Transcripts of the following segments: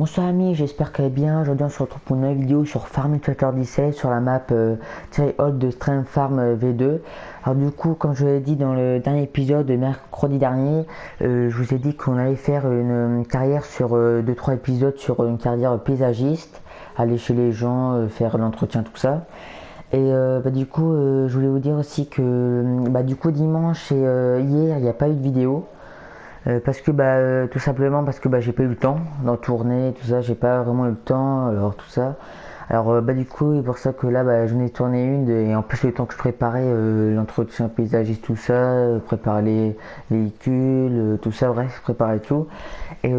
Bonsoir amis, j'espère qu'elle est bien. Aujourd'hui on se retrouve pour une nouvelle vidéo sur Farming Tractor 17 sur la map Cherry Hold de Stream Farm V2. Alors du coup, comme je l'ai dit dans le dernier épisode de mercredi dernier, je vous ai dit qu'on allait faire une carrière sur 2-3 épisodes sur une carrière paysagiste, aller chez les gens, faire l'entretien, tout ça. Et du coup, je voulais vous dire aussi que du coup dimanche et hier, il n'y a pas eu de vidéo. Parce que tout simplement parce que j'ai pas eu le temps d'en tourner, tout ça, j'ai pas vraiment eu le temps, alors tout ça. Alors du coup, c'est pour ça que là j'en ai tourné une et en plus le temps que je préparais l'entretien paysagiste, tout ça, préparer les véhicules, tout ça, bref, préparer tout. Et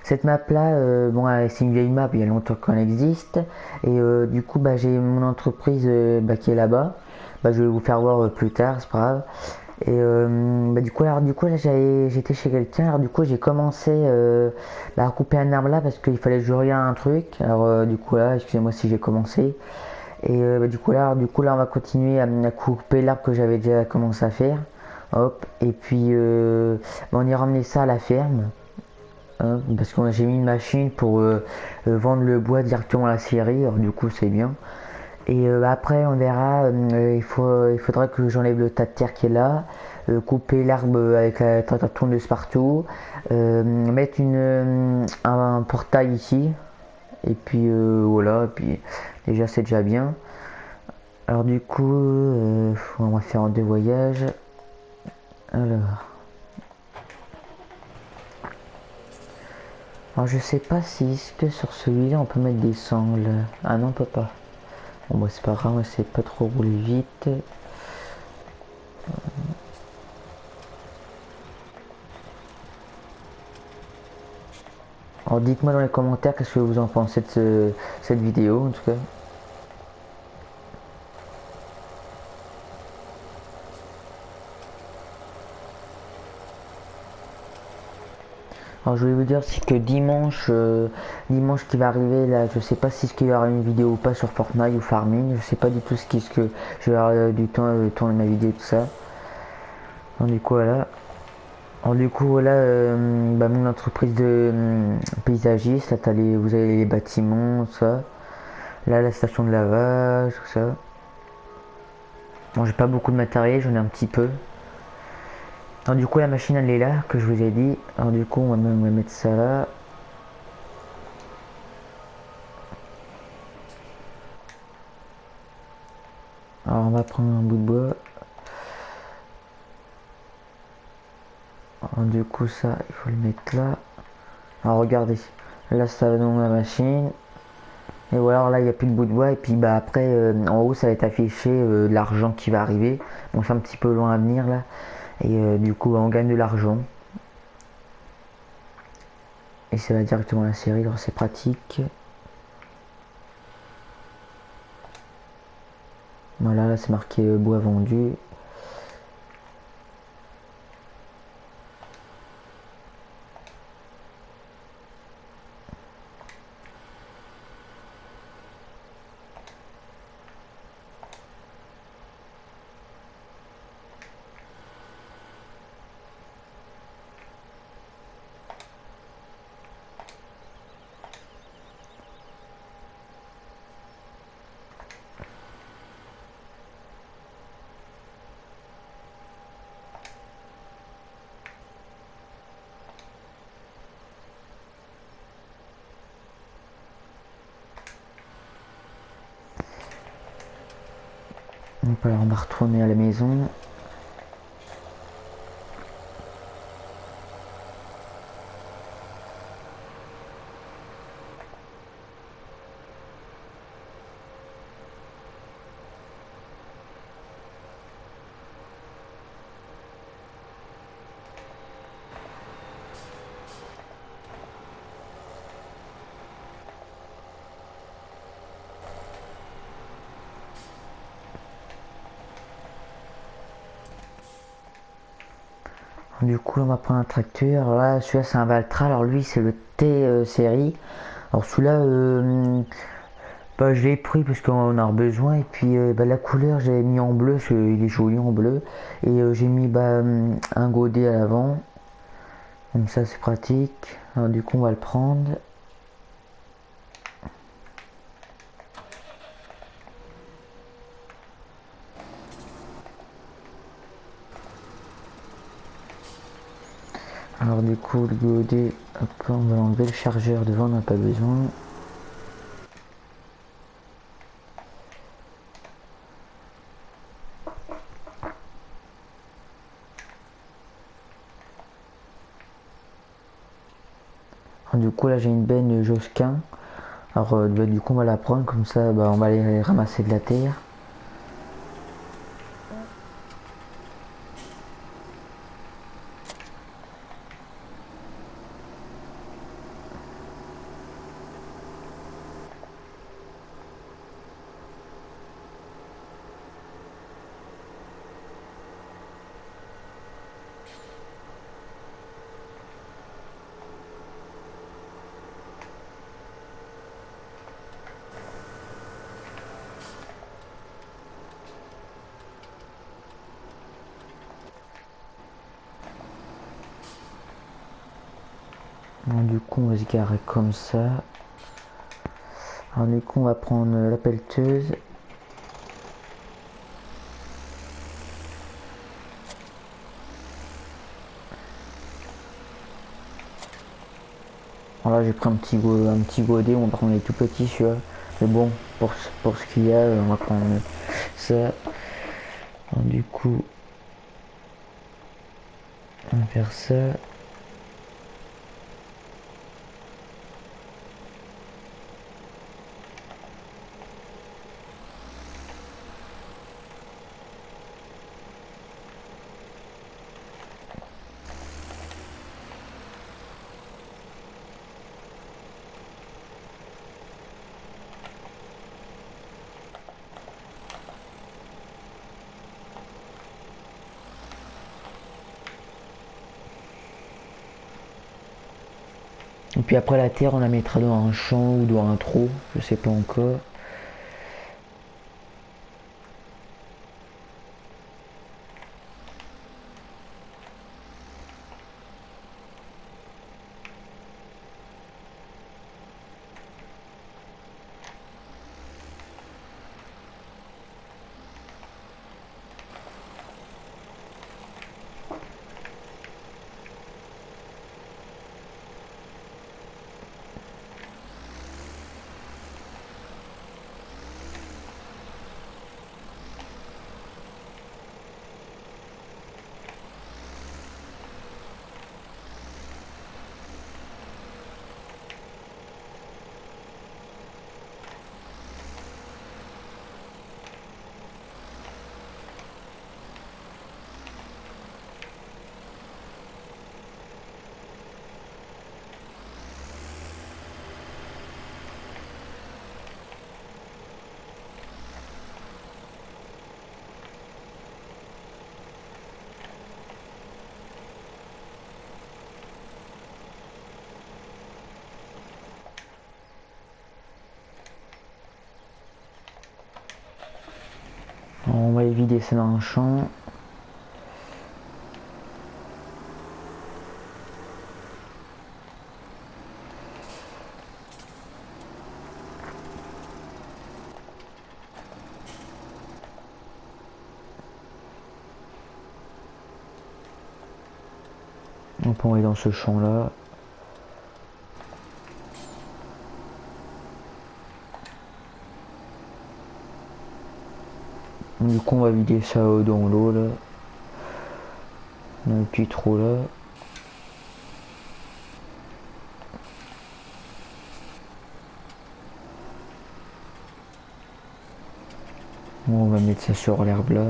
cette map là, c'est une vieille map, il y a longtemps qu'elle existe. Et du coup j'ai mon entreprise qui est là-bas. Je vais vous faire voir plus tard, c'est pas grave. Et du coup là j'étais chez quelqu'un. Alors du coup j'ai commencé à couper un arbre là parce qu'il fallait que je regarde un truc. Alors du coup là, excusez-moi si j'ai commencé. Et du coup là on va continuer à couper l'arbre que j'avais déjà commencé à faire. Hop. Et puis on ira ramener ça à la ferme. Parce que j'ai mis une machine pour vendre le bois directement à la scierie. Alors du coup c'est bien. Et après, on verra, il faudra que j'enlève le tas de terre qui est là, couper l'arbre avec la tourneuse partout, mettre un portail ici, et puis voilà, et puis déjà c'est déjà bien. Alors du coup, on va faire en deux voyages. Alors je sais pas si est-ce que sur celui-là on peut mettre des sangles. Ah non, on peut pas. Bon c'est pas grave, c'est pas trop rouler vite. Alors dites-moi dans les commentaires qu'est-ce que vous en pensez de cette vidéo en tout cas. Alors je voulais vous dire c'est que dimanche qui va arriver là, je sais pas si ce qu'il y aura une vidéo ou pas sur Fortnite ou Farming, je sais pas du tout ce que je vais avoir du temps de tourner ma vidéo tout ça. Alors du coup voilà. Alors du coup voilà mon entreprise de paysagiste, là vous avez les bâtiments, tout ça. Là la station de lavage, tout ça. Bon j'ai pas beaucoup de matériel, j'en ai un petit peu. Alors du coup la machine elle est là que je vous ai dit. Alors du coup on va mettre ça là. Alors on va prendre un bout de bois. Alors, du coup ça il faut le mettre là. Alors regardez. Là ça va dans ma machine. Et voilà, alors là il n'y a plus de bout de bois. Et puis après en haut ça va être affiché l'argent qui va arriver. Bon c'est un petit peu loin à venir là. Et du coup on gagne de l'argent. Et ça va directement à la série, alors c'est pratique. Voilà, là c'est marqué bois vendu. Donc alors on va retourner à la maison. Du coup on va prendre un tracteur. Alors là celui-là c'est un Valtra. Alors lui c'est le T série. Alors celui-là je l'ai pris parce qu'on en a besoin. Et puis la couleur j'ai mis en bleu, il est joli en bleu. Et j'ai mis un godet à l'avant. Comme ça c'est pratique. Alors du coup on va le prendre. Alors du coup le godet, hop, on va enlever le chargeur devant, on n'a pas besoin. Alors, du coup là j'ai une benne Josquin. Alors du coup on va la prendre comme ça, on va aller ramasser de la terre. Alors, du coup on va se garer comme ça. Alors du coup on va prendre la pelleteuse. Alors là j'ai pris un petit godet, on va prendre les tout petits celui-là. Mais bon, pour ce qu'il y a, on va prendre ça. Alors, du coup, on va faire ça. Et puis après la terre, on la mettra dans un champ ou dans un trou, je sais pas encore. Alors, on va vider ça dans un champ. Donc on est dans ce champ là. Du coup on va vider ça dans l'eau là. Dans le petit trou là. Bon, on va mettre ça sur l'herbe là.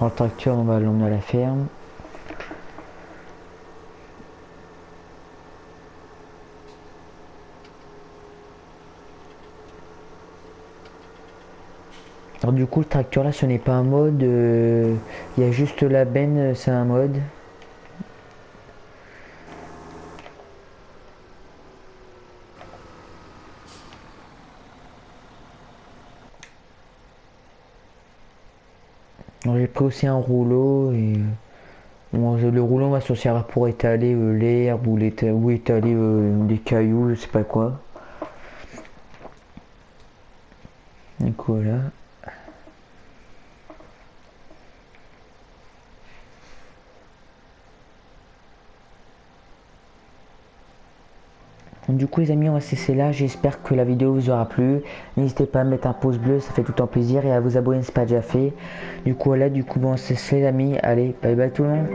Alors, le tracteur on va l'emmener à la ferme. Alors du coup le tracteur là ce n'est pas un mode, il y a juste la benne, c'est un mode. Alors j'ai pris aussi un rouleau et bon, le rouleau va se servir pour étaler l'herbe ou, ou étaler des cailloux, je sais pas quoi. Donc voilà. Du coup les amis on va se laisser là, j'espère que la vidéo vous aura plu. N'hésitez pas à mettre un pouce bleu, ça fait tout le temps plaisir et à vous abonner si ce n'est pas déjà fait. Du coup voilà, du coup bon c'est les amis, allez bye bye tout le monde.